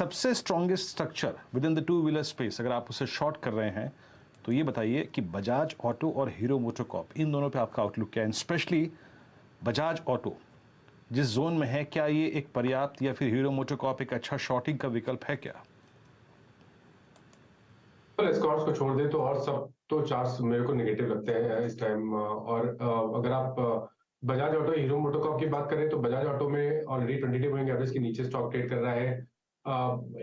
सबसे strongest structure with in the two wheeler space अगर आप उसे शॉर्ट कर रहे हैं तो ये बताइए कि बजाज ऑटो और हीरो मोटोकॉर्प इन दोनों पे आपका आउटलुक क्या है, स्पेशली बजाज ऑटो जिस जोन में है, क्या ये एक पर्याप्त या फिर हीरो मोटोकॉर्प एक अच्छा शॉर्टिंग का विकल्प है क्या? स्कॉट्स को छोड़ दे तो और सब तो चार्ट्स मेरे को नेगेटिव लगते हैं इस टाइम। और अगर आप बजाज ऑटो हीरो मोटोकॉर्प की बात करें तो बजाज ऑटो में ऑलरेडी 20 डे मूविंग एवरेज के नीचे स्टॉक ट्रेड कर रहा है।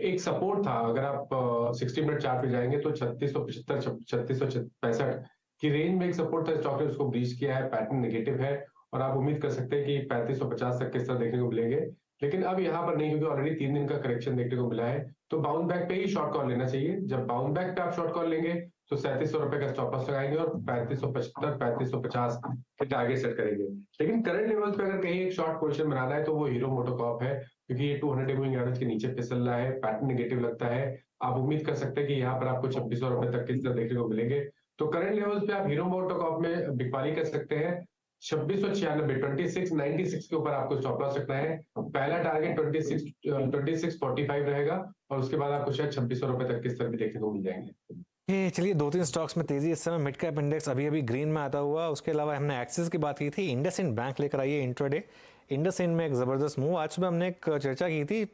एक सपोर्ट था, अगर आप 60 मिनट चार्ट पे जाएंगे तो 3675 3665 की रेंज में एक सपोर्ट था, स्टॉक ने उसको ब्रीच किया है, पैटर्न नेगेटिव है और आप उम्मीद कर सकते हैं कि 3550 तक किस तरह देखने को मिलेंगे। लेकिन अब यहाँ पर नहीं, क्योंकि ऑलरेडी 3 दिन का करेक्शन देखने को मिला है, तो बाउंस बैक पे ही शॉर्ट कॉल लेना चाहिए। जब बाउंस बैक पे आप शॉर्ट कॉल लेंगे तो 3700 रुपए का स्टॉप लॉस लगाएंगे और 3575 3550 के टारगेट सेट करेंगे। लेकिन करंट लेवल्स पे अगर कहीं एक शॉर्ट पोजीशन बनाना है तो वो हीरो मोटोकॉर्प है, क्योंकि ये 200 डे मूविंग एवरेज के नीचे फिसल रहा है, पैटर्न नेगेटिव लगता है। आप उम्मीद कर सकते हैं कि यहाँ पर आपको 2600 रुपए तक किस तरह देखने को मिलेंगे। तो करंट लेवल्स पे आप हीरो मोटोकॉर्प में बिकवाली कर सकते हैं। 2696 2696 के ऊपर आपको स्टॉप लॉस रखना है। पहला टारगेट 2645 रहेगा और उसके बाद आपको शायद 2600 रुपए तक किस तरह भी देखने को मिल जाएंगे। ये चलिए 2-3 स्टॉक्स में तेजी इस समय मिड कैप इंडेक्स अभी अभी ग्रीन में आता हुआ। उसके अलावा हमने एक्सिस की बात की थी, इंडसइंड बैंक लेकर आइए इंट्राडे। इंडसइंड में एक ज़बरदस्त मूव। आज सुबह हमने एक चर्चा की थी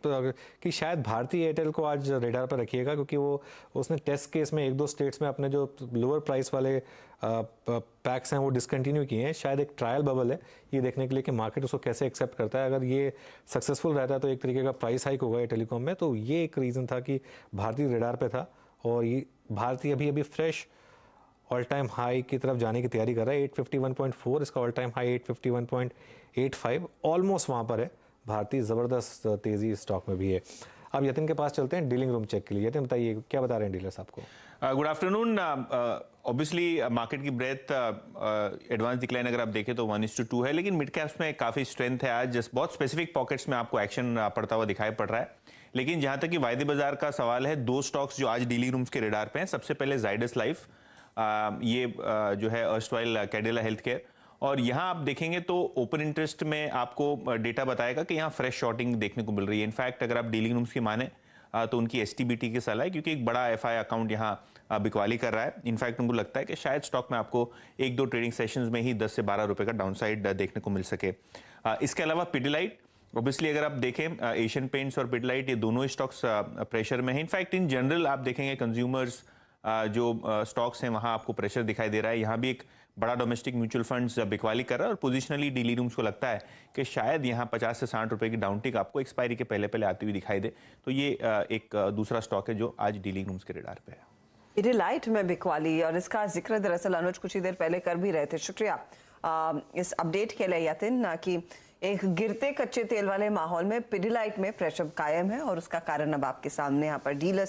कि शायद भारतीय एयरटेल को आज रेडार पर रखिएगा, क्योंकि वो उसने टेस्ट केस में 1-2 स्टेट्स में अपने जो लोअर प्राइस वाले पैक्स हैं वो डिसकंटिन्यू किए हैं। शायद एक ट्रायल बबल है ये देखने के लिए कि मार्केट उसको कैसे एक्सेप्ट करता है। अगर ये सक्सेसफुल रहता है तो एक तरीके का प्राइस हाइक होगा ये टेलीकॉम में। तो ये एक रीज़न था कि भारतीय रेडार पे था और ये भारतीय अभी अभी फ्रेश ऑल टाइम हाई की तरफ जाने की तैयारी कर रहा है। 851.4 इसका ऑल टाइम हाई 851.85 ऑलमोस्ट वहाँ पर है। भारतीय ज़बरदस्त तेज़ी स्टॉक में भी है। अब यतिन के पास चलते हैं डीलिंग रूम चेक के लिए। यतिन बताइए क्या बता रहे हैं डीलर्स आपको? Good afternoon. ऑब्वियसली मार्केट की ब्रेथ एडवांस डिक्लाइन अगर आप देखें तो 1:2 है, लेकिन मिड कैप्स में काफ़ी स्ट्रेंथ है। आज जस्ट बहुत स्पेसिफिक पॉकेट्स में आपको एक्शन पड़ता हुआ दिखाई पड़ रहा है। लेकिन जहां तक कि वायदे बाजार का सवाल है, 2 स्टॉक्स जो आज डीलिंग रूम्स के रेडार पे हैं। सबसे पहले जाइडस लाइफ, ये जो है अर्स्टवाइल कैडिला हेल्थ केयर, और यहाँ आप देखेंगे तो ओपन इंटरेस्ट में आपको डेटा बताएगा कि यहाँ फ्रेश शॉर्टिंग देखने को मिल रही है। इनफैक्ट अगर आप डीलिंग रूम्स की माने तो उनकी एसटीबीटी की सलाह है, क्योंकि एक बड़ा एफआई अकाउंट यहाँ बिकवाली कर रहा है। इनफैक्ट उनको लगता है कि शायद स्टॉक में आपको 1-2 ट्रेडिंग सेशंस में ही 10 से 12 रुपए का डाउनसाइड देखने को मिल सके। इसके अलावा पिडिलाइट, ऑब्वियसली अगर आप देखें एशियन पेंट्स और पिडिलाइट ये दोनों स्टॉक्स प्रेशर में है। इनफैक्ट इन जनरल आप देखेंगे कंज्यूमर्स जो स्टॉक्स हैं वहाँ आपको प्रेशर दिखाई दे रहा है। यहाँ भी एक बड़ा डोमेस्टिक म्यूचुअल फंड्स बिकवाली कर रहा है और पोजिशनली डीलिंग रूम्स को लगता है कि शायद यहाँ 50 से 60 रुपए की डाउनटिक आपको एक्सपायरी के पहले पहले आती हुई दिखाई दे। तो ये एक दूसरा स्टॉक है जो आज डीलिंग रूम्स के रेडार पे है। पिडिलाइट में बिकवाली, और इसका जिक्र दरअसल अनुज कुछ ही देर पहले कर भी रहे थे। शुक्रिया इस अपडेट के लिए यतिन। कि एक गिरते कच्चे तेल वाले माहौल में पिडिलाइट में प्रेशर कायम है और उसका कारण अब आपके सामने यहाँ पर डीलर्स